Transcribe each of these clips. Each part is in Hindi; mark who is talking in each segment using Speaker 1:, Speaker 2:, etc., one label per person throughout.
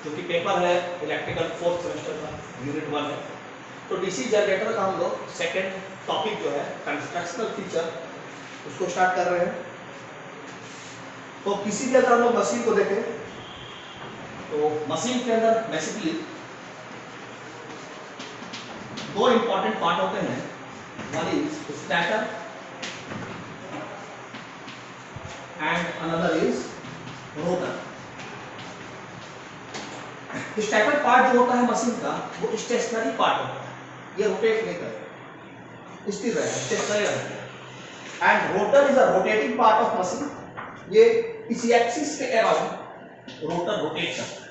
Speaker 1: जो कि पेपर है इलेक्ट्रिकल 4th सेमेस्टर का यूनिट 1 है। तो डीसी जनरेटर का हम लोग सेकेंड टॉपिक जो है कंस्ट्रक्शनल फीचर उसको स्टार्ट कर रहे हैं। तो किसी भी अगर हम लोग मशीन को देखें तो मशीन के अंदर बेसिकली दो इंपॉर्टेंट पार्ट होते हैं, one is starter and another is rotor. Starter part जो होता है मशीन का वो स्टेशनरी पार्ट होता है, ये रोटेट नहीं करता, स्थिर रहेगा, स्टेशनरी रहेगा। And rotor is a rotating part of machine, ये इसी एक्सिस के अराउंड रोटर रोटेट करता है।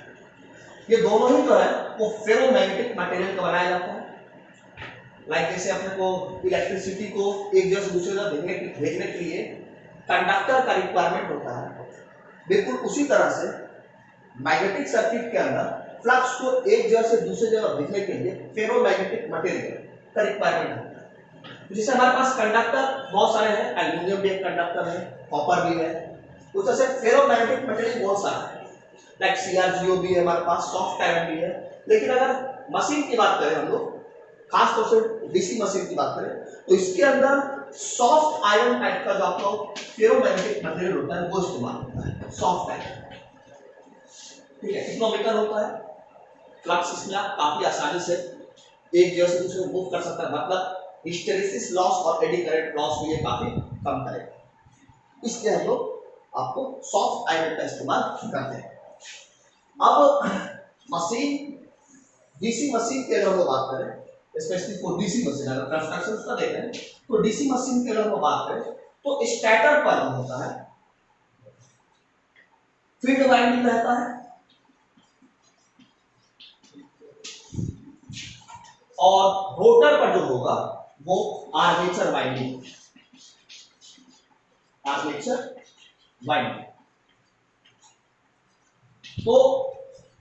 Speaker 1: ये दोनों ही जो है वो फेरोमैग्नेटिक मटेरियल का बनाया जाता है। लाइक जैसे अपने को इलेक्ट्रिसिटी को एक जगह से दूसरी जगह भेजने के लिए कंडक्टर का रिक्वायरमेंट होता है, बिल्कुल उसी तरह से मैग्नेटिक सर्किट के अंदर फ्लक्स को एक जगह से दूसरी जगह भेजने के लिए फेरोमैग्नेटिक मटेरियल का रिक्वायरमेंट होता है। जैसे हमारे पास कंडक्टर बहुत सारे हैं, एल्यूमिनियम भी एक कंडक्टर है, कॉपर भी है, उस तरह से फेरोमैग्नेटिक मटेरियल बहुत सारा है, लाइक CrGO भी है हमारे पास, सॉफ्ट आयरन भी है। लेकिन अगर मशीन की बात करें हम लोग, खासतौर से डीसी मशीन की बात करें तो इसके अंदर सॉफ्ट आयरन टाइप का जो आपका फेरोमैग्नेटिक मटेरियल होता है वो इस्तेमाल होता है, सॉफ्ट आयरन। ठीक है, इकोनॉमिकल होता है, फ्लक्स इसमें आप काफी आसानी से एक जगह से दूसरे मूव कर सकता है, मतलब हिस्टेरेसिस लॉस और एडी करंट लॉस को ये काफी कम करेगा। इसलिए हम लोग आपको सॉफ्ट आयरन का इस्तेमाल करते हैं। अब मशीन, डीसी मशीन की अगर हम बात करें, स्पेशली फॉर डीसी मशीन, अगर कंस्ट्रक्शन का देखें तो डीसी मशीन की अगर हम बात करें तो स्टार्टर पर जो होता है फील्ड वाइंडिंग रहता है और रोटर पर जो होगा वो आर्मेचर वाइंडिंग, आर्मेचर वाइंडिंग। तो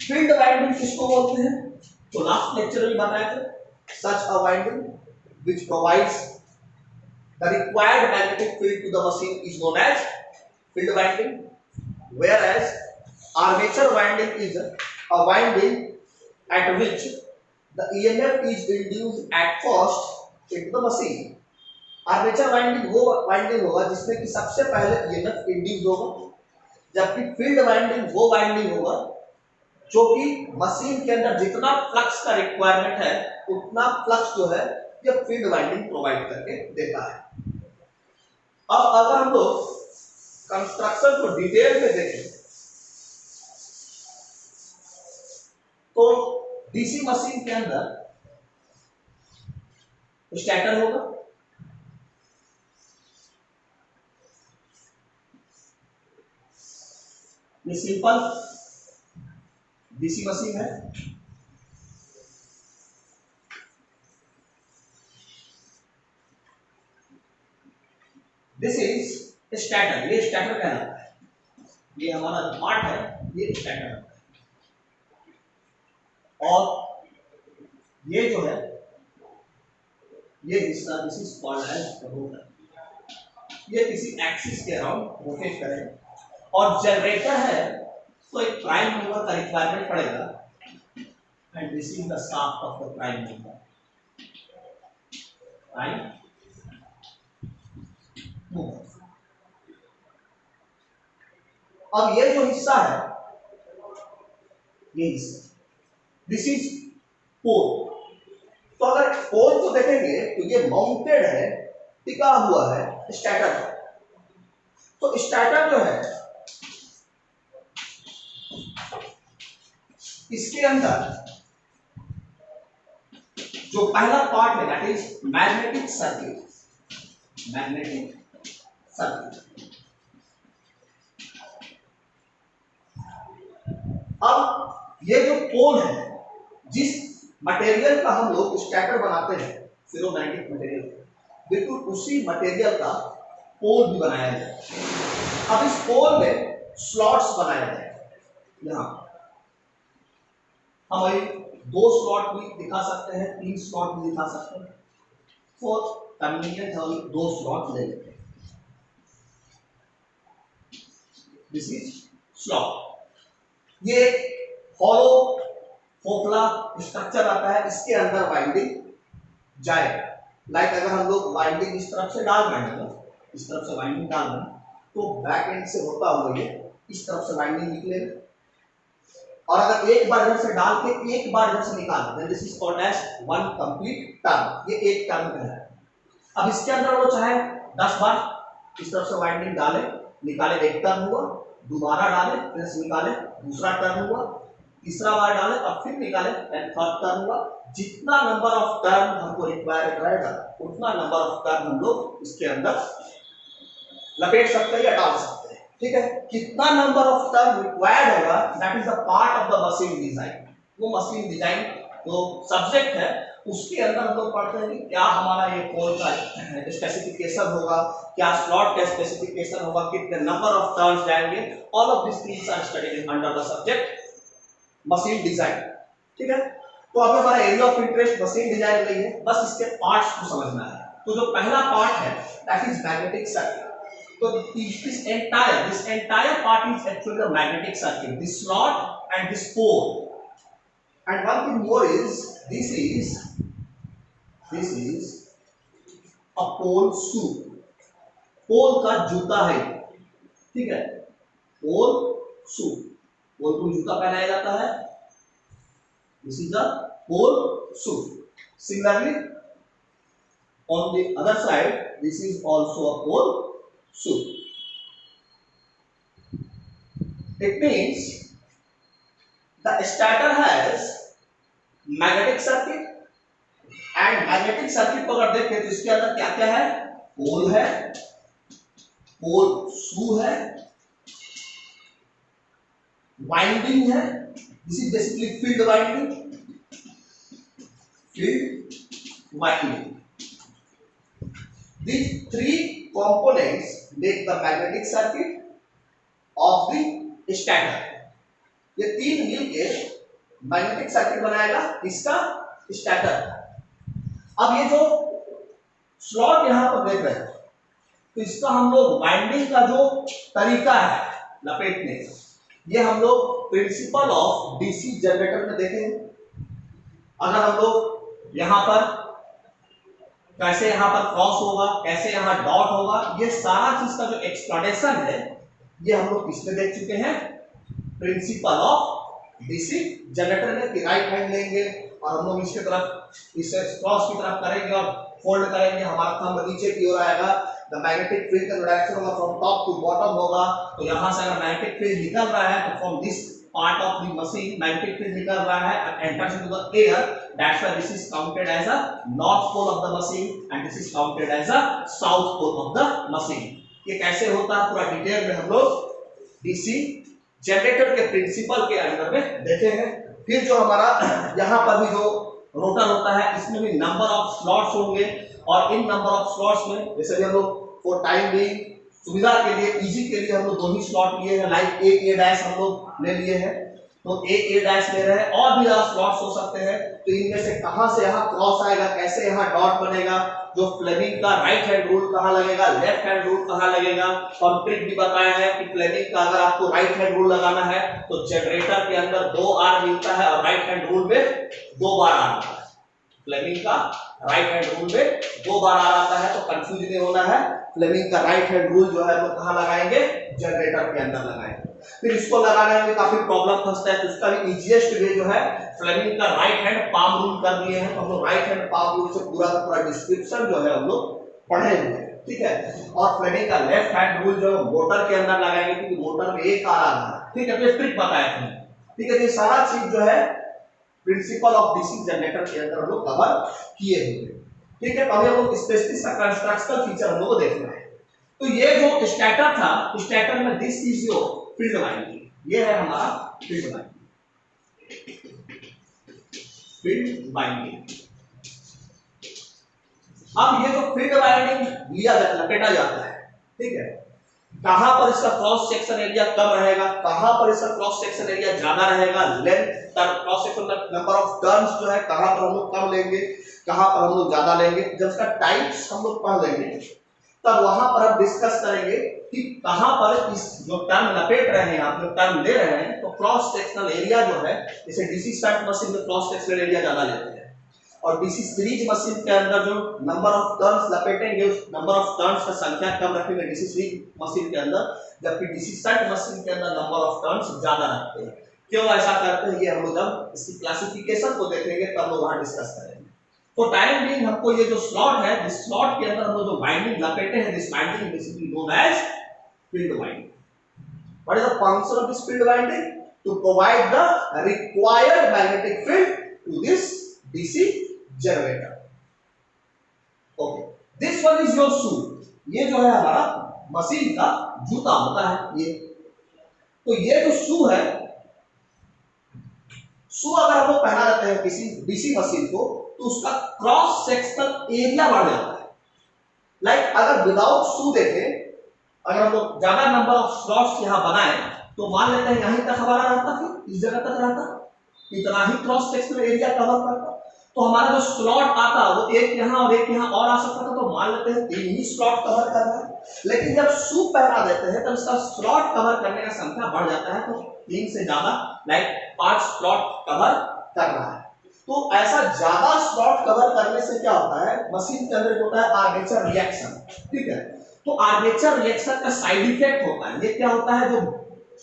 Speaker 1: फील्ड वाइंडिंग किसको बोलते हैं? तो लास्ट लेक्चर में बताया था, such a winding which provides the required magnetic field to the machine is known as field winding, whereas armature winding is a winding at which the EMF is induced at first into the machine. Armature winding वो वाइंडिंग होगा जिसमें कि सबसे पहले EMF इंड्यूस होगा, जबकि फील्ड वाइंडिंग वो वाइंडिंग होगा जो कि मशीन के अंदर जितना फ्लक्स का रिक्वायरमेंट है उतना फ्लक्स जो है ये फील्ड वाइंडिंग प्रोवाइड करके देता है। अब अगर हम लोग कंस्ट्रक्शन को डिटेल में देखें तो डीसी मशीन के अंदर स्टार्टर होगा, ये सिंपल डीसी मशीन है। दिस इज स्टार्टर, ये स्टार्टर कहलाता है, ये हमारा पार्ट है, ये स्टार्टर है। और ये जो है ये हिस्सा this is called as rotor, ये किसी एक्सिस के अराउंड रोटेट करेगा। और जनरेटर है तो एक प्राइम मूवर का रिक्वायरमेंट पड़ेगा, and this is the shaft of the prime mover, prime mover. अब ये जो हिस्सा है, ये हिस्सा दिस इज पोल। तो अगर पोल को देखेंगे तो ये माउंटेड है, टिका हुआ है स्टार्टर पर। तो स्टार्टर जो है इसके अंदर जो पहला पार्ट है that is magnetic circuit, magnetic circuit. अब ये जो पोल है, जिस मटेरियल का हम लोग स्टार्टर बनाते हैं फेरोमैग्नेटिक मटेरियल, बिल्कुल उसी मटेरियल का पोल भी बनाया जाए। अब इस पोल में स्लॉट्स बनाए जाए, यहां हम वही 2 स्लॉट भी दिखा सकते हैं, 3 स्लॉट भी दिखा सकते हैं, फॉर कन्वीनियंट हम 2 स्लॉट ले लेते हैं। दिस इज स्लॉट, ये हॉलो फोकला स्ट्रक्चर आता है, इसके अंदर वाइंडिंग जाएगा। लाइक अगर हम लोग वाइंडिंग इस तरफ से डाल रहे हैं, इस तरफ से वाइंडिंग डाल रहे हैं, तो बैक एंड से होता हुआ ये इस तरफ से वाइंडिंग निकलेगा। और अगर एक बार इधर से डाल के एक बार इधर से निकाल दें, this is called as one complete turn, ये एक टर्न कहलाता है। अब इसके अंदर वो चाहे 10 बार इस तरफ से वाइंडिंग डाले, निकाले, एक टर्न हुआ, दोबारा डाले, फिर से निकाले, दूसरा टर्न हुआ, तीसरा बार डाले और फिर निकाले, एंड थर्ड टर्न हुआ। जितना नंबर ऑफ टर्न हमको रिक्वायर्ड रहेगा उतना नंबर ऑफ टर्न हम लोग इसके अंदर लपेट सकते हैं या डाल सकते हैं। ठीक है, कितना नंबर ऑफ टर्न रिक्वायर्ड होगा, that is the part of the machine design. वो मशीन डिजाइन जो सब्जेक्ट है उसके अंदर हम लोग पढ़ते हैं कि क्या हमारा ये पोल का स्पेसिफिकेशन होगा, क्या स्लॉट का स्पेसिफिकेशन होगा, कितने नंबर ऑफ टर्न्स जाएंगे। All of this things are studied under the subject machine design. ठीक है, तो अभी हमारा area of interest machine design नहीं है, बस इसके पार्ट्स को समझना है। तो जो पहला पार्ट है दैट इज मैग्नेटिक सर्किट। तो this entire part is actually the magnetic circuit, this slot and this pole. And one thing more is this is a pole shoe, पोल का जूता है। ठीक है, पोल शू, पोल को जूता पहनाया जाता है, this is the pole shoe. Similarly on the other side this is also a pole shoe. It means the stator has magnetic circuit and magnetic circuit को अगर देखें तो इसके अंदर क्या क्या है, पोल है, पोल शू है, वाइंडिंग है, this is basically field winding. These three components make the magnetic circuit of the stator. ये तीन मिलके मैग्नेटिक सर्किट बनाएगा इसका स्टेटर। अब ये जो स्लॉट यहां पर देख रहे हैं तो इसका हम लोग वाइंडिंग का जो तरीका है लपेटने, ये हम लोग प्रिंसिपल ऑफ डीसी जनरेटर में देखेंगे। अगर हम लोग यहां पर कैसे यहां पर क्रॉस होगा, कैसे यहां डॉट होगा, ये सारा चीज का जो एक्सप्लेनेशन है ये हम लोग किसमें देख चुके हैं, प्रिंसिपल ऑफ डीसी जनरेटर में। कि राइट हैंड लेंगे और हम लोग इसके तरफ इसे क्रॉस की तरफ करेंगे और फोल्ड करेंगे, हमारा थंब नीचे की ओर आएगा, द मैग्नेटिक फील्ड का डायरेक्शन होगा फ्रॉम टॉप टू बॉटम होगा। तो यहां से अगर मैग्नेटिक फील्ड निकल रहा है तो from this part of the machine magnetic field निकल रहा है and enters into the air, that's why this is counted as a north pole of the machine and this is counted as a south pole of the machine. ये कैसे होता है पूरा डिटेल में हम लोग डीसी जनरेटर के प्रिंसिपल के अंदर में देखे हैं। फिर जो हमारा यहाँ पर भी जो रोटर होता है इसमें भी नंबर ऑफ स्लॉट्स होंगे और इन नंबर ऑफ स्लॉट्स में जैसे हम लोग फॉर टाइम बीइंग सुविधा के लिए, इजी के लिए हम लोग दो ही स्लॉट लिए हैं, लाइक ए डैश हम लोग ले लिए हैं, तो ए डैश ले रहे हैं, और भी ज्यादा स्लॉट्स हो सकते हैं। तो इनमें से कहां से यहां क्रॉस आएगा, कैसे यहां डॉट बनेगा, जो फ्लेमिंग का राइट हैंड रूल कहां लगेगा, लेफ्ट हैंड रूल कहां लगेगा, और ट्रिक भी बताया है कि फ्लेमिंग का अगर आपको राइट हैंड रूल लगाना है तो जनरेटर के अंदर 2 आर मिलता है और राइट हैंड रूल में 2 बार आर आता है। फ्लेमिंग का राइट हैंड रूल में 2 बार आर आता है, तो कंफ्यूज नहीं होना है। फ्लेमिंग का राइट हैंड रूल जो है वो कहां लगाएंगे, जनरेटर के अंदर लगाएंगे। फिर इसको लगाने में काफी प्रॉब्लम फंसता है, तो उसका भी इजीएस्ट वे जो है फ्लेमिंग का राइट हैंड पाम रूल कर दिए हैं। तो हम लोग राइट हैंड पाम रूल से पूरा का पूरा डिस्क्रिप्शन जो है हम लोग पढ़े हुए हैं, ठीक है। और फ्लेमिंग का लेफ्ट हैंड रूल जो मोटर के अंदर लगाएंगे क्योंकि मोटर में एक आर आ रहा है, ठीक है। तो ट्रिक बताया था, ठीक है। ये सारा चीज जो है प्रिंसिपल ऑफ डीसी जनरेटर के अंदर हम लोग कवर किए हुए, ठीक है। तो अभी हम लोग स्पेसिफिक कंस्ट्रक्शनल फीचर हम लोग को देखना है। तो ये जो स्टेटर था, स्टेटर में this is your field winding, ये है हमारा फील्ड वाइंडिंग। अब ये जो फील्ड वाइंडिंग लिया जाता है, लपेटा जाता है, ठीक है। कहां पर इसका क्रॉस सेक्शन एरिया कम रहेगा, कहां पर इसका क्रॉस सेक्शन एरिया ज्यादा रहेगा, length cross section number of turns जो है कहां पर हम लोग कम लेंगे, कहां पर हम लोग ज्यादा लेंगे। जब इसका टाइप्स हम लोग पढ़ लेंगे तब वहां पर हम डिस्कस करेंगे कि कहां पर इस जो टर्म लपेट रहे हैं आप जो टर्म ले रहे हैं तो क्रॉस सेक्शनल एरिया जो है, जैसे डीसी स्टंट मशीन में क्रॉस सेक्शनल एरिया ज्यादा लेते हैं और डीसी सीरीज मशीन के अंदर जो नंबर ऑफ टर्न्स लपेटेंगे उस नंबर ऑफ टर्न्स का संख्या कम रखेंगे डीसी सीरीज मशीन के अंदर, जबकि डीसी स्टंट मशीन के अंदर नंबर ऑफ टर्न्स ज्यादा रखते हैं। क्यों ऐसा करते हैं ये हम लोग जब इसकी क्लासिफिकेशन को देखेंगे तब लोग वहां डिस्कस करेंगे। तो टाइम बीइंग हमको ये जो स्लॉट है, इस स्लॉट के अंदर हम लोग जो वाइंडिंग लपेटे हैं, this winding basically known as field winding. What is the function of this field winding? To provide the required magnetic field to this DC generator. Okay, this one is your shoe. ये जो है हमारा मशीन का जूता होता है ये। तो ये जो शू है, शू अगर हम लोग पहना देते हैं किसी डीसी मशीन को तो उसका क्रॉस सेक्शनल एरिया बढ़ जाता है। लाइक अगर विदाउट शू देखें, अगर हम लोग ज्यादा नंबर ऑफ स्लॉट्स यहां बनाए तो मान लेते हैं यहीं तक हमारा रहता, फिर इस जगह तक रहता, इतना ही क्रॉस सेक्शनल एरिया कवर करता। तो हमारा जो स्लॉट आता वो एक यहाँ और एक यहाँ और आ सकता था, तो मान लेते हैं 3 ही स्लॉट कवर करना है। लेकिन जब शू पहना देते हैं तब इसका स्लॉट कवर करने का संख्या बढ़ जाता है, तो 3 से ज्यादा लाइक 5 स्लॉट कवर करना है। तो ऐसा ज्यादा स्लॉट कवर करने से क्या होता है, मशीन के अंदर होता है आर्मेचर रिएक्शन। ठीक है, तो आर्मेचर रिएक्शन का साइड इफेक्ट होता है। ये क्या होता है, जो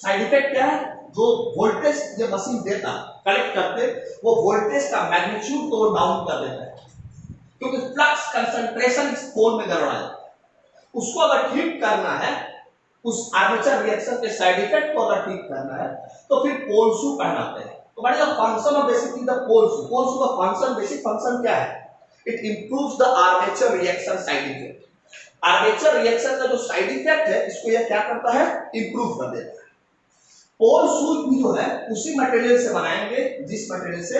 Speaker 1: साइड इफेक्ट क्या है, जो वोल्टेज ये मशीन देता कलेक्ट करते वो वोल्टेज का मैग्नीट्यूड को डाउन कर देता है, क्योंकि फ्लक्स कंसंट्रेशन इस पोल में गड़बड़ा जाता है। उसको अगर ठीक करना है, उस आर्मेचर रिएक्शन के साइड इफेक्ट को अगर ठीक करना है तो फिर पोल शू पहनाते हैं। तो बड़ी function of basically the pole शू का फंक्शन, बेसिक फंक्शन क्या है, it improves the armature reaction side effect. Armature reaction का जो साइड इफेक्ट है इसको यह क्या करता है, इंप्रूव कर देता है। पोल शू भी जो है उसी मटेरियल से बनाएंगे जिस मटेरियल से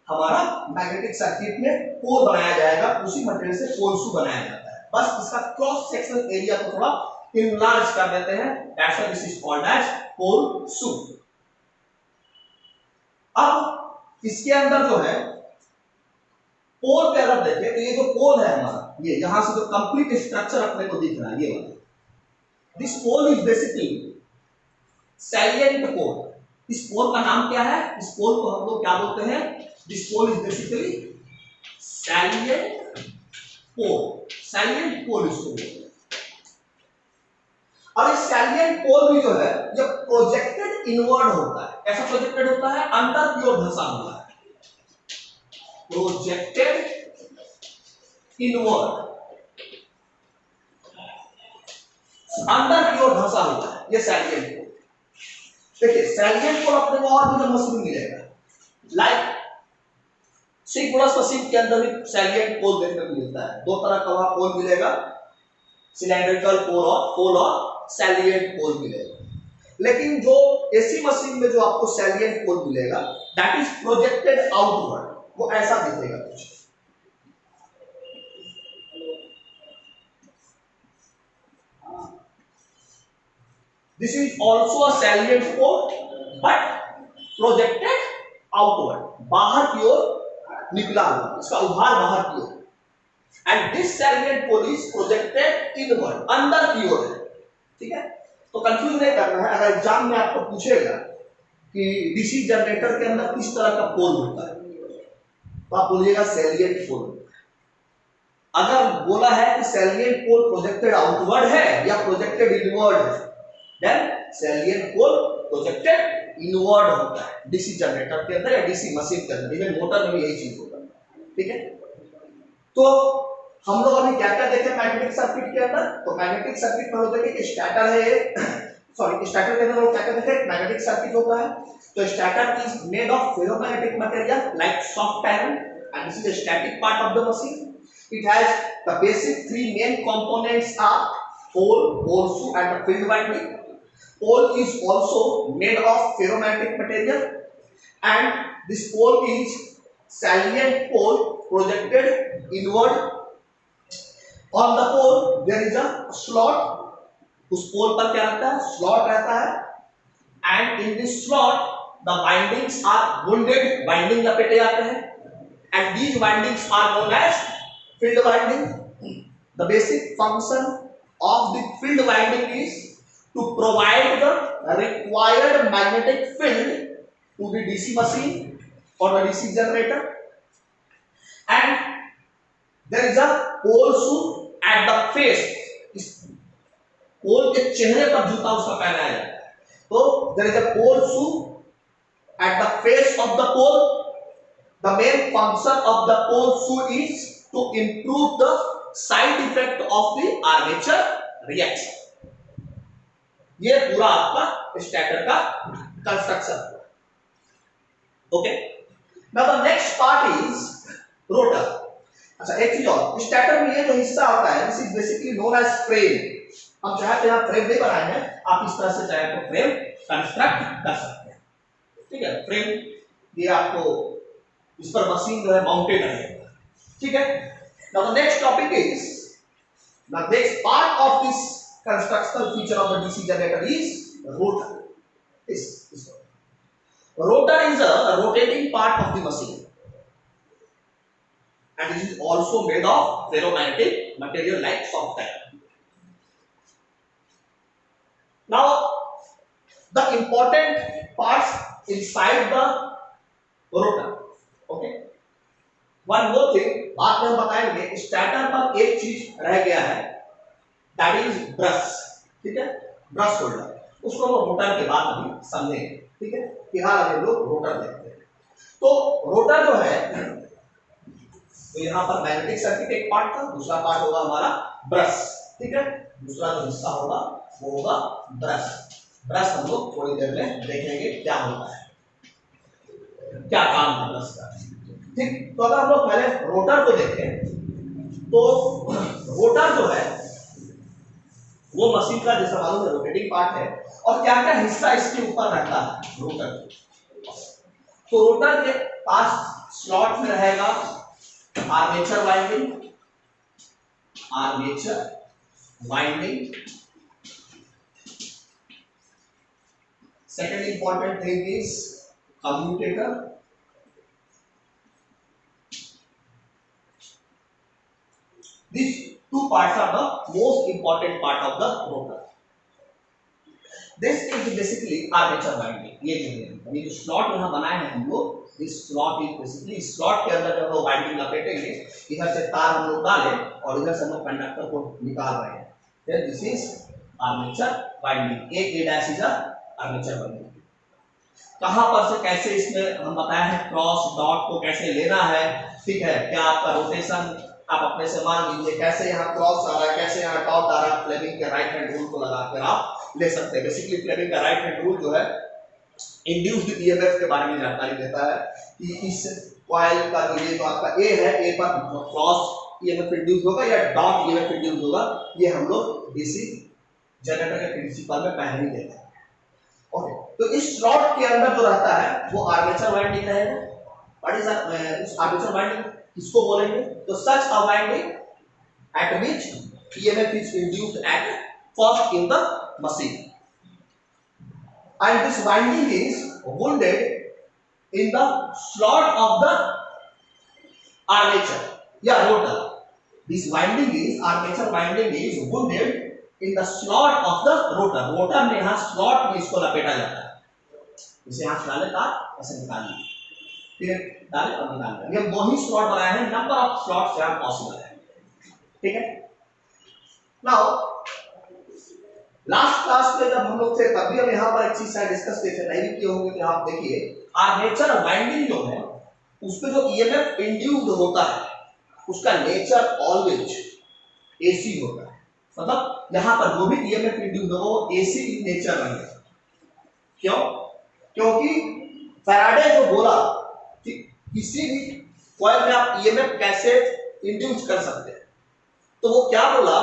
Speaker 1: हमारा मैग्नेटिक सर्किट में पोल बनाया जाएगा, उसी मटेरियल से पोल शू बनाया जाता है। बस इसका क्रॉस सेक्शनल एरिया को थोड़ा इनलार्ज कर देते हैं, that's why this is called as pole shoe. अब इसके अंदर जो है पोल पे अगर देखें तो ये जो पोल है हमारा, ये यहां से जो कंप्लीट स्ट्रक्चर अपने को दिख रहा है, ये वाला, this pole is basically salient pole. इस पोल का नाम क्या है, इस पोल को हम लोग क्या बोलते हैं, this pole is basically salient pole. Salient pole इसको बोलते हैं। और इस सैलिएंट पोल भी जो है जब प्रोजेक्टेड इनवर्ड होता है, कैसा प्रोजेक्टेड होता है, अंदर की ओर धंसा हुआ है, प्रोजेक्टेड इनवर्ड, अंदर की ओर धंसा हुआ है, ये सैलिएंट पोल। देखिए सैलिएंट पोल अपने को और भी मशीन मिलेगा, लाइक सिंक्रोनस मशीन के अंदर भी सैलिएंट पोल देखने को मिलता है। 2 तरह का वहां पोल मिलेगा, सिलेंड्रिकल पोल और सैलिएंट पोल मिलेगा। लेकिन जो एसी मशीन में जो आपको सैलिएंट पोल मिलेगा दैट इज प्रोजेक्टेड आउटवर्ड, वो ऐसा दिखेगा कुछ। This is also a salient pole, but projected outward, बाहर की ओर निकला हुआ, इसका उभार बाहर की ओर। And this salient pole is projected inward, अंदर की ओर है। ठीक है, तो कंफ्यूज नहीं करना है। अगर एग्जाम में आपको पूछेगा कि डीसी जनरेटर के अंदर किस तरह का पोल होता है तो आप बोलिएगा सैलिएंट पोल। अगर बोला है कि सैलिएंट पोल प्रोजेक्टेड आउटवर्ड है या प्रोजेक्टेड इनवर्ड है, देन सैलिएंट पोल प्रोजेक्टेड इनवर्ड होता है डीसी जनरेटर के अंदर या डीसी मशीन के अंदर, इवन मोटर में भी यही चीज होता है। ठीक है, तो हम लोग अभी क्या क्या देखे मैग्नेटिक सर्किट के अंदर, तो मैग्नेटिक सर्किट में होता है कि स्टैटर है, सॉरी स्टैटर के अंदर क्या क्या देखे, मैग्नेटिक सर्किट होता है। तो stator is made of ferromagnetic material like soft iron and this is the static part of the machine. It has the basic 3 main components are pole, pole shoe and the field winding. Pole is also made of ferromagnetic material and this pole is salient pole projected inward. On the pole there is a slot. उस पोल पर क्या रहता है, स्लॉट रहता है and in this slot the windings are wounded, winding लपेटे जाते हैं and these windings are known as field winding. The basic function of the field winding is to provide the required magnetic field to the DC machine or the DC generator, and there is a pole shoe at the face. इस पोल के चेहरे पर जूता उसका पहनाया जाता है, तो there is a pole shoe at the face of the pole. The main function of the pole shoe is to improve the side effect of the armature reaction. ये पूरा आपका स्टैटर का construction. Okay, now the next part is rotor. अच्छा, एक चीज और, स्टैटर में ये जो हिस्सा होता है this is basically known as frame. हम चाहे तो यहाँ फ्रेम नहीं बनाए हैं, आप इस तरह से चाहे तो फ्रेम कंस्ट्रक्ट कर सकते हैं. ठीक है, फ्रेम ये आपको इस पर मशीन जो है माउंटेड रहेगा. ठीक है. Now the next topic is the next part of this constructional feature of the DC generator is rotor. This rotor is a rotating part of the machine, and it is also made of ferromagnetic material like soft iron. Now, the important parts inside the rotor. Okay. One more thing, बाद में हम बताएंगे. स्टार्टर पर एक चीज रह गया है, that is ब्रश. ठीक है, ब्रश होल्डर, उसको हम रोटर के बाद अभी समझेंगे. ठीक है, फिलहाल अभी लोग रोटर देखते हैं. तो रोटर जो है, तो यहाँ पर मैग्नेटिक सर्किट एक पार्ट था, दूसरा पार्ट होगा हमारा ब्रश. ठीक है, दूसरा जो हिस्सा होगा वो होगा ब्रश. ब्रश हम लोग थोड़ी देर में देखेंगे क्या होता है, क्या काम है ब्रश का. ठीक, तो अगर हम लोग पहले रोटर को देखें तो रोटर जो है वो मशीन का जैसा मालूम है रोटेटिंग पार्ट है, और क्या क्या हिस्सा इसके ऊपर रहता है रोटर. तो रोटर के पास स्लॉट में रहेगा armature winding. Second important thing is commutator. These two parts are the most important part of the rotor. This is basically armature winding. ये जो स्लॉट यहाँ बनाए हैं हम लोग, इस स्लॉट इज बेसिकली स्लॉट के अंदर जब हम वाइंडिंग लपेटेंगे, इधर से तार हम लोग डालें और इधर से हम लोग कंडक्टर को निकाल रहे हैं. फिर this is armature winding. A dash is armature winding. कहाँ पर से कैसे इसमें हम बताए हैं क्रॉस डॉट को कैसे लेना है. ठीक है, क्या आपका रोटेशन आप अपने से मान लीजिए कैसे यहाँ क्रॉस आ रहा है, कैसे यहाँ डॉट आ रहा है. फ्लेमिंग के राइट हैंड रूल को लगाकर आप ले सकते हैं. बेसिकली फ्लेमिंग का राइट हैंड रूल जो है इंड्यूस्ड ईएमएफ के बारे में जानकारी देता है कि इस कॉइल का जो ये जो आपका ए है, ए पर क्रॉस ईएमएफ इंड्यूस होगा या डॉट ईएमएफ इंड्यूस होगा. ये हम लोग डीसी जनरेटर के प्रिंसिपल में पहले ही देते हैं. ओके, तो इस स्लॉट के अंदर जो रहता है वो आर्मेचर वाइंडिंग रहेगा. व्हाट इज आर्मेचर वाइंडिंग किसको बोलेंगे? तो such a winding at which EMF is induced at first in the machine, and this winding is wounded in the slot of the armature या rotor. This winding is armature winding is wounded in the slot of the rotor. rotor में यहाँ slot में इसको लपेटा जाता है. इसे यहाँ डाले तार ऐसे निकालिए, फिर डाले और निकाल. ये दो ही स्लॉट बनाए हैं, नंबर ऑफ स्लॉट्स यहाँ पॉसिबल है. ठीक है. नाउ लास्ट क्लास में जब हम लोग थे तब भी हम यहाँ पर एक चीज शायद डिस्कस नहीं भी किए होंगे. तो आप देखिए आर्मेचर वाइंडिंग जो है उसमें जो ईएमएफ इंड्यूस्ड होता है उसका नेचर ऑलवेज एसी होता है. मतलब यहाँ पर जो भी ईएमएफ इंड्यूस्ड होगा वो एसी इन नेचर रहेगा. क्यों? क्योंकि फैराडे जो बोला कि किसी भी कॉइल में आप ईएमएफ कैसे इंड्यूस कर सकते हैं, तो वो क्या बोला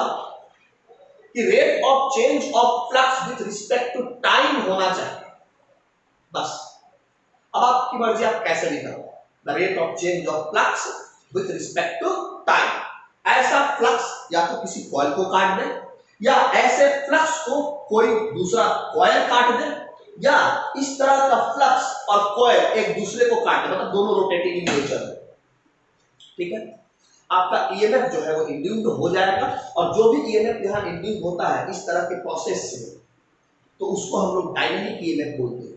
Speaker 1: कि rate of change of flux with respect to time होना चाहिए. बस अब आपकी मर्जी, आप कैसे भी करो. The rate of change of flux with respect to time. ऐसा फ्लक्स या तो किसी कॉइल को काट दे, या ऐसे फ्लक्स को कोई दूसरा कॉइल काट दे, या इस तरह का फ्लक्स और कॉइल एक दूसरे को काट दे, मतलब दोनों रोटेटिंग इन नेचर है. ठीक है. आपका ईएमएफ जो है वो इंड्यूस्ड हो जाएगा, और जो भी ईएमएफ यहाँ इंड्यूस होता है इस तरह के प्रोसेस से, तो उसको हम लोग डायनेमिक ईएमएफ बोलते हैं।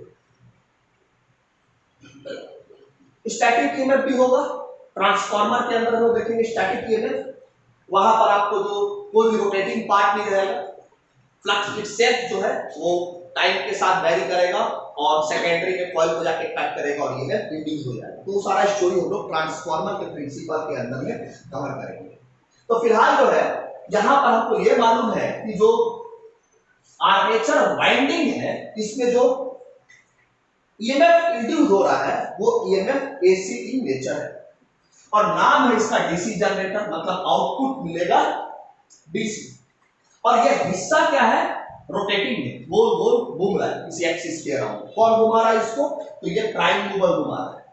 Speaker 1: स्टैटिक ईएमएफ भी होगा, ट्रांसफार्मर के अंदर हम लोग देखेंगे स्टैटिक ईएमएफ, वहां पर आपको जो कोई भी रोटेटिंग पार्ट नहीं रहेगा, फ्लक्स इटसेल्फ जो है वो टाइम के साथ वेरी करेगा और सेकेंडरी में कॉइल को जाके कट करेगा और ईएमएफ इंड्यूस हो जाएगा। तो सारा स्टोरी हम लोग ट्रांसफार्मर के प्रिंसिपल के अंदर में कवर करेंगे। तो फिलहाल जो है यहां पर हमको ये मालूम है कि जो आर्मेचर वाइंडिंग है इसमें जो ईएमएफ इंड्यूस हो रहा है वो ईएमएफ एसी इन नेचर है, और नाम है इसका डीसी जनरेटर, मतलब आउटपुट मिलेगा डीसी। और ये हिस्सा क्या है, रोटेटिंग है, गोल गोल घूम रहा है इसी एक्सिस के अराउंड। कौन घुमा रहा है इसको, तो ये प्राइम मूवर घुमा रहा है।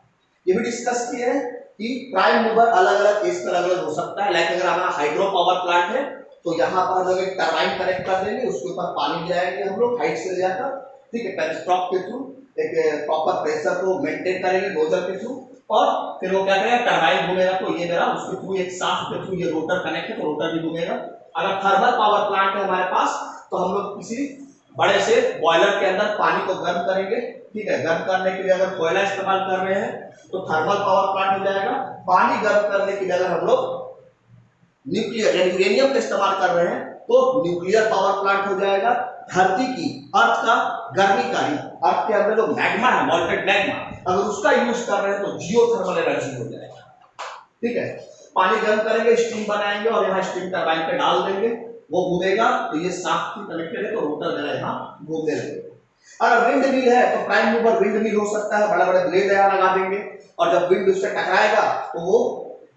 Speaker 1: ये भी डिस्कस किए हैं कि प्राइम मूवर अलग अलग केस पर अलग अलग हो सकता है। लाइक अगर हमारा हाइड्रो पावर प्लांट है तो यहाँ पर हम लोग एक टरबाइन कनेक्ट कर देंगे, उसके ऊपर पानी गिराएंगे हम लोग हाइट से जाकर, ठीक है, पेरिस्टॉक के थ्रू एक प्रॉपर प्रेशर को मेंटेन करेंगे नोजल के थ्रू, और फिर वो क्या करेगा, टरबाइन घूमेगा तो ये मेरा उसके थ्रू एक शाफ्ट के थ्रू ये रोटर कनेक्ट है तो रोटर भी घूमेगा। अगर थर्मल पावर प्लांट है हमारे पास तो हम लोग किसी बड़े से बॉयलर के अंदर पानी को गर्म करेंगे, ठीक है, गर्म करने के लिए अगर कोयला इस्तेमाल कर रहे हैं तो थर्मल पावर प्लांट हो जाएगा। पानी गर्म करने के लिए अगर हम लोग न्यूक्लियर यानी यूरेनियम का इस्तेमाल कर रहे हैं तो न्यूक्लियर पावर प्लांट हो जाएगा। धरती की, अर्थ का गर्मीकारी, अर्थ के अंदर जो मैग्मा है, मॉल्टेड मैग्मा, अगर उसका यूज कर रहे हैं तो जियोथर्मल एनर्जी हो जाएगा, ठीक है। पानी गर्म करेंगे, स्टीम बनाएंगे और यहाँ स्टीम टरबाइन पे डाल देंगे, वो घूमेगा तो ये शाफ्ट की कनेक्टेड है तो रोटर मेरा यहाँ घूमने लगेगा। अगर विंड मिल है तो प्राइम मूवर विंड मिल हो सकता है, बड़े बड़े ब्लेड यहाँ लगा देंगे और जब विंड उससे टकराएगा तो वो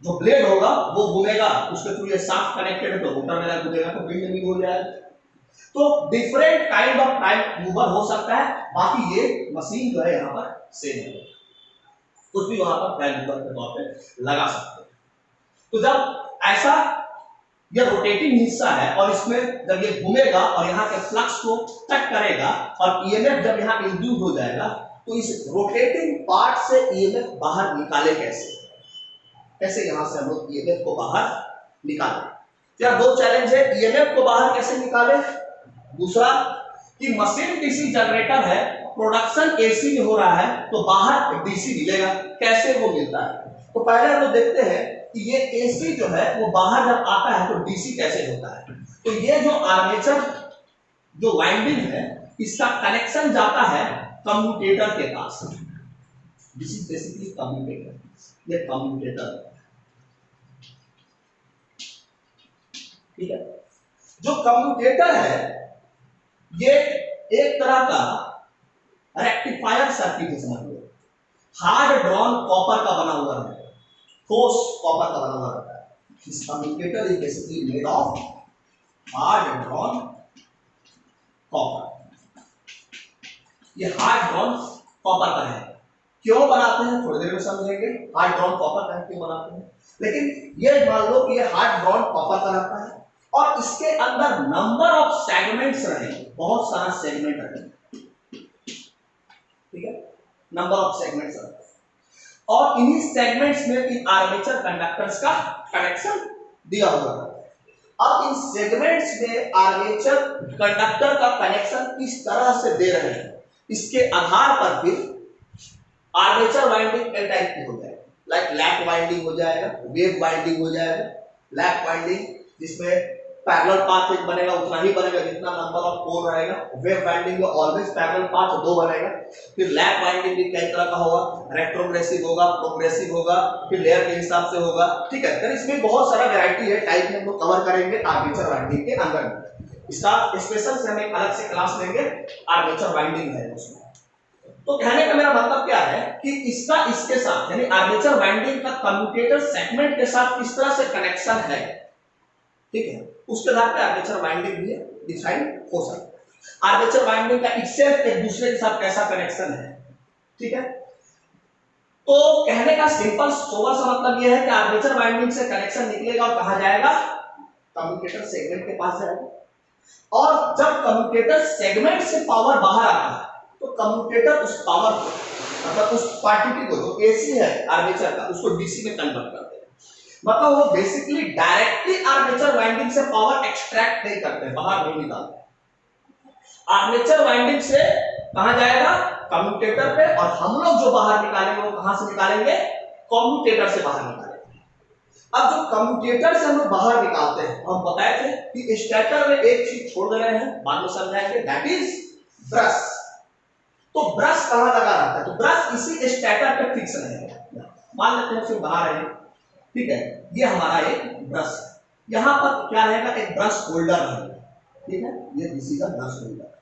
Speaker 1: जो ब्लेड होगा वो घूमेगा, उसके थ्रू ये शाफ्ट कनेक्टेड है तो रोटर मेरा घूमेगा तो विंड मिल हो जाएगा। तो different kind of prime mover हो सकता है, बाकी ये मशीन जो है यहाँ पर सेम है, कुछ भी वहां पर प्राइम मूवर के तौर पे लगा सकते हैं। तो जब ऐसा यह रोटेटिंग हिस्सा है और इसमें जब ये घूमेगा और यहाँ के फ्लक्स को कट करेगा और ईएमएफ जब यहाँ इंड्यूस हो जाएगा तो इस रोटेटिंग पार्ट से ईएमएफ बाहर निकाले कैसे, कैसे यहां से हम लोग ईएमएफ को बाहर निकाले। या दो चैलेंज है, ईएमएफ को बाहर कैसे निकाले, दूसरा कि मशीन डीसी जनरेटर है, प्रोडक्शन एसी में हो रहा है तो बाहर डीसी मिलेगा, कैसे वो मिलता है। तो पहले हम लोग देखते हैं कि ये एसी जो है वो बाहर जब आता है तो डीसी कैसे होता है। तो ये जो आर्मेचर जो वाइंडिंग है इसका कनेक्शन जाता है कम्यूटेटर के पास, दिस इज बेसिकली कम्यूटेटर, ये कम्यूटेटर, ठीक है। जो कम्यूटेटर है ये एक तरह का रेक्टिफायर सर्किट है, समझ लो, हार्ड ड्रॉन कॉपर का बना हुआ है, ठोस कॉपर का बना हुआ रहता है। This commutator is basically made of hard drawn copper. ये हार्ड ड्रॉन कॉपर का है, क्यों बनाते हैं थोड़ी देर में समझेंगे, हार्ड ड्रॉन कॉपर का क्यों बनाते हैं। लेकिन ये मान लो कि ये हार्ड ड्रॉन कॉपर का रहता है और इसके अंदर नंबर ऑफ सेगमेंट्स रहेंगे, बहुत सारा सेगमेंट रहेंगे, ठीक है, नंबर ऑफ सेगमेंट्स रहेंगे और इन्हीं सेगमेंट्स में इन आर्मेचर कंडक्टर्स का कनेक्शन दिया हुआ है। अब इन सेगमेंट्स में आर्मेचर कंडक्टर का कनेक्शन किस तरह से दे रहे हैं इसके आधार पर फिर आर्मेचर वाइंडिंग कई टाइप की हो जाएगी, लाइक लैप वाइंडिंग हो जाएगा, वेव वाइंडिंग हो जाएगा। लैप वाइंडिंग जिसमें पैरेलल पाथ एक बनेगा, उतना ही बनेगा जितना नंबर ऑफ पोल रहेगा। वेव वाइंडिंग में ऑलवेज पैरेलल पाथ दो बनेगा। फिर लैप वाइंडिंग भी कई तरह का होगा, रेट्रोग्रेसिव होगा, प्रोग्रेसिव होगा, फिर लेयर के हिसाब से होगा, ठीक है। तो इसमें बहुत सारा वैरायटी है, टाइप में हम लोग कवर करेंगे आर्मेचर वाइंडिंग के अंदर में। इसका स्पेशल से हम एक अलग से क्लास लेंगे, आर्मेचर वाइंडिंग है उसमें। तो कहने का मेरा मतलब क्या है कि इसका इसके साथ यानी आर्मेचर वाइंडिंग का कम्यूटेटर सेगमेंट के साथ किस तरह से कनेक्शन है, ठीक है, उसके आधार पर आर्मेचर वाइंडिंग भी डिफाइन हो सकता है। आर्मेचर वाइंडिंग का इटसेल्फ एक दूसरे के साथ कैसा कनेक्शन है, ठीक है। तो कहने का सिंपल सोबर सा मतलब यह है कि आर्मेचर वाइंडिंग से कनेक्शन निकलेगा और कहां जाएगा, कम्यूटेटर सेगमेंट के पास जाएगा। और जब कम्यूटेटर सेगमेंट से पावर बाहर आता है तो कम्यूटेटर उस पावर को मतलब उस क्वांटिटी को जो एसी है आर्मेचर का उसको डीसी में कन्वर्ट करते हैं। मतलब वो बेसिकली डायरेक्टली आर्मेचर वाइंडिंग से पावर एक्सट्रैक्ट नहीं करते, बाहर नहीं निकालते। आर्मेचर वाइंडिंग से कहां जाएगा, कम्यूटेटर पे, और हम लोग जो बाहर निकालेंगे वो कहां से निकालेंगे, कम्यूटेटर से बाहर निकालेंगे। अब जो कम्यूटेटर से हम लोग बाहर निकालते हैं, हम बताए थे कि स्टेटर में एक चीज छोड़ दे रहे हैं, बाद में समझाएंगे, दैट इज ब्रश। तो ब्रश कहां लगा रहता है, तो ब्रश इसी स्टेटर पे फिक्स रहेगा। मान लेते हैं सिर्फ बाहर है, ठीक है, ये हमारा एक ब्रश है, यहां पर क्या रहेगा, एक ब्रश होल्डर रहेगा, ठीक है, ये this is a brush holder,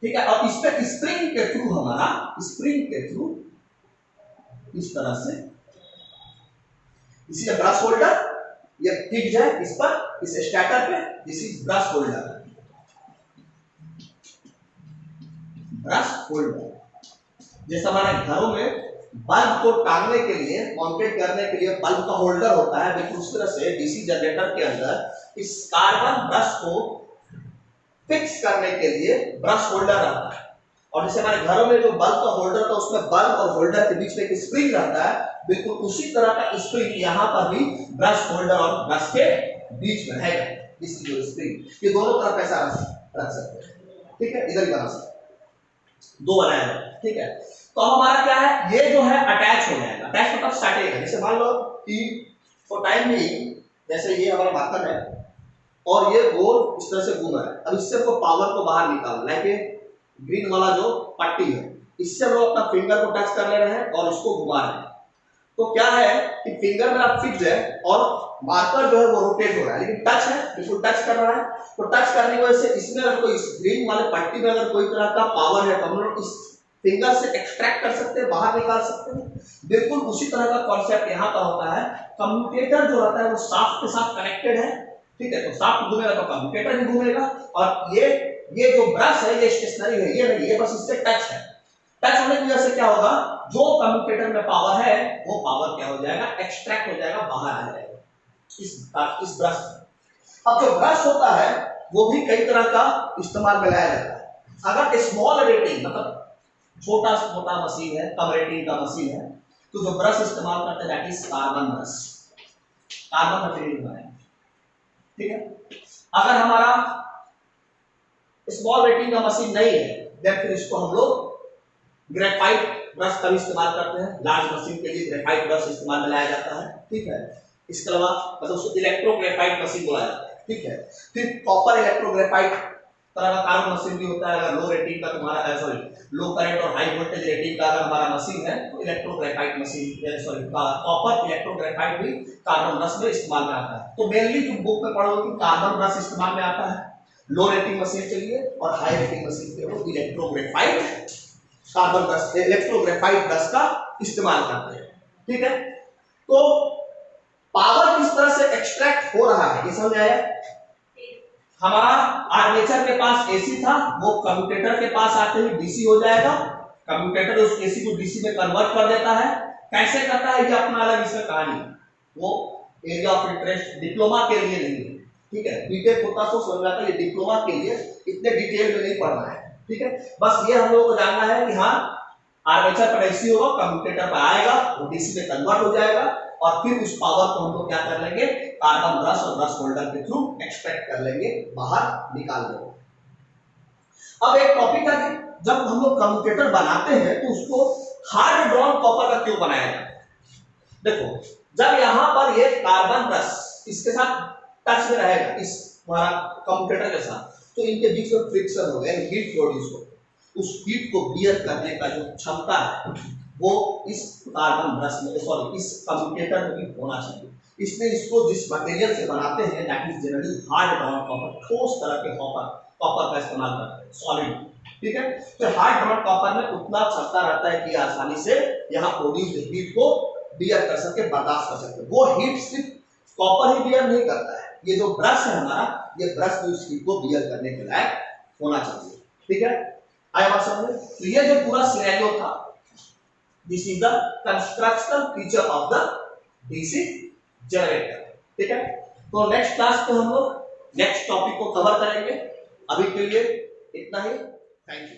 Speaker 1: ठीक है। और इस पे स्प्रिंग के थ्रू, हमारा स्प्रिंग के थ्रू इस तरह से, इसी ब्रश होल्डर, ये फिक्स है इस पर, इस स्टेटर पे, this is brush holder, brush holder. जैसे हमारे घरों में बल्ब को टांगने के लिए, माउंटेड करने के लिए बल्ब का होल्डर होता है, बिल्कुल उस तरह से डीसी जनरेटर के अंदर इस कार्बन ब्रश को फिक्स करने के लिए ब्रश होल्डर रहता है। और जैसे हमारे घरों में जो बल्ब का होल्डर था, उसमें बल्ब और होल्डर के बीच में एक स्प्रिंग रहता है, बिल्कुल उसी तरह का स्प्रिंग यहाँ पर भी ब्रश होल्डर और ब्रश के बीच में रहेगा। इसकी जो स्प्रिंग, ये दोनों तरफ ऐसा रख सकते हैं, ठीक है, इधर ही बना सकते हैं, दो बनाया है, ठीक है। तो हमारा क्या है, ये जो है अटैच हो जाएगा, अटैच मतलब सटेगा। जैसे मान लो कि फॉर टाइम भी, जैसे ये हमारा मार्कर है और ये गोल इस तरह से घूम रहा है, अब इससे हमको पावर को बाहर निकालना है, कि ग्रीन वाला जो पट्टी है, इससे हम लोग अपना फिंगर को टच कर ले रहे हैं और इसको घुमा रहे हैं। तो क्या है कि फिंगर मेरा फिक्स है और मार्कर जो है वो रोटेट हो रहा है, लेकिन टच है, बिल्कुल टच कर रहा है। तो टच करने की वजह से इसमें अगर कोई ग्रीन वाले पट्टी में अगर कोई तरह का पावर है, तो हम लोग इस फिंगर से एक्सट्रैक्ट कर सकते हैं, बाहर निकाल सकते हैं। बिल्कुल उसी तरह का कॉन्सेप्ट यहाँ पर होता है। कम्यूटेटर जो रहता है वो शाफ्ट के साथ कनेक्टेड है, ठीक है, तो शाफ्ट घूमेगा तो कम्यूटेटर भी घूमेगा। और ये जो ब्रश है ये स्टेशनरी है, ये नहीं, ये बस इससे टच है। टच होने की वजह से क्या होगा, जो कम्यूटेटर में पावर है वो पावर क्या हो जाएगा, एक्सट्रैक्ट हो जाएगा, बाहर आ जाएगा इस ब्रश से। अब जो ब्रश होता है वो भी कई तरह का इस्तेमाल में लाया जाता है। अगर स्मॉल रेटिंग मतलब छोटा मोटा मशीन है, कम रेटिंग का मशीन है, तो जो ब्रश इस्तेमाल करते हैं that is carbon brush, carbon material बनाए, ठीक है। अगर हमारा स्मॉल रेटिंग का मशीन नहीं है, देन फिर इसको हम लोग ग्रेफाइट ब्रश का भी इस्तेमाल करते हैं। लार्ज मशीन के लिए ग्रेफाइट ब्रश इस्तेमाल में लाया जाता है, ठीक है। इसके अलावा मतलब उसको इलेक्ट्रो ग्रेफाइट मशीन बोला जाता है, ठीक है। फिर कॉपर इलेक्ट्रो ग्रेफाइट तरह का कार्बन मशीन भी होता है। अगर लो रेटिंग का तुम्हारा लो करंट और हाई वोल्टेज रेटिंग का अगर हमारा मशीन है, तो electro graphite machine copper electro graphite भी कार्बन ब्रश में इस्तेमाल में आता है। तो मेनली जो बुक में पढ़ोगे कि कार्बन ब्रश इस्तेमाल में आता है लो रेटिंग मशीन के लिए, और हाई रेटिंग मशीन के लिए electro graphite carbon brush, electro graphite brush का इस्तेमाल करते हैं, ठीक है। तो पावर किस तरह से एक्सट्रैक्ट हो रहा है ये समझ आया। हमारा आर्मेचर के पास एसी था, वो कम्यूटेटर के पास आते ही डीसी हो जाएगा। कम्यूटेटर उस एसी को डीसी में कन्वर्ट कर देता है। कैसे करता है ये अपना अलग इसमें कहानी, वो एरिया ऑफ इंटरेस्ट डिप्लोमा के लिए नहीं है, ठीक है। बीटेक होता तो समझ आता है, ये डिप्लोमा के लिए इतने डिटेल में नहीं पढ़ना है, ठीक है। बस ये हम लोगों को जानना है कि हाँ आर्मेचर पर एसी होगा, कम्यूटेटर पर आएगा, वो डीसी में कन्वर्ट हो जाएगा, और फिर उस पावर को हम लोग क्या कर लेंगे, कार्बन ब्रश और ब्रश होल्डर के थ्रू एक्सट्रैक्ट कर लेंगे, बाहर निकाल देंगे। अब एक टॉपिक है कि जब हम लोग कम्यूटेटर बनाते हैं तो उसको हार्ड ड्रॉन कॉपर का क्यों बनाया जाता है। देखो जब यहां पर ये कार्बन ब्रश इसके साथ टच में रहेगा, इस हमारा कम्यूटेटर के साथ, तो इनके बीच में फ्रिक्शन होगा, हीट प्रोड्यूस होगा। उस हीट को बियर करने का जो क्षमता है वो इस कार्बन ब्रश में, सॉरी इस कम्यूटेटर में भी होना चाहिए। इसलिए इसको जिस मटेरियल से बनाते हैं that is generally hard drawn copper, ठोस तरह के कॉपर का इस्तेमाल करते हैं, सॉलिड, ठीक है। तो हार्ड ड्रॉन कॉपर में उतना क्षमता रहता है कि आसानी से यहाँ प्रोड्यूस हीट को बियर कर सके, बर्दाश्त कर सके। वो हीट सिर्फ कॉपर ही बियर नहीं करता है, ये जो ब्रश है हमारा, ये ब्रश भी उस हीट को बियर करने के लायक होना चाहिए, ठीक है। आया बात समझ में। तो ये जो पूरा सिनेरियो था, this is the constructional feature of the DC generator, ठीक है। तो नेक्स्ट क्लास में हम लोग नेक्स्ट टॉपिक को कवर करेंगे। अभी के लिए इतना ही, थैंक यू।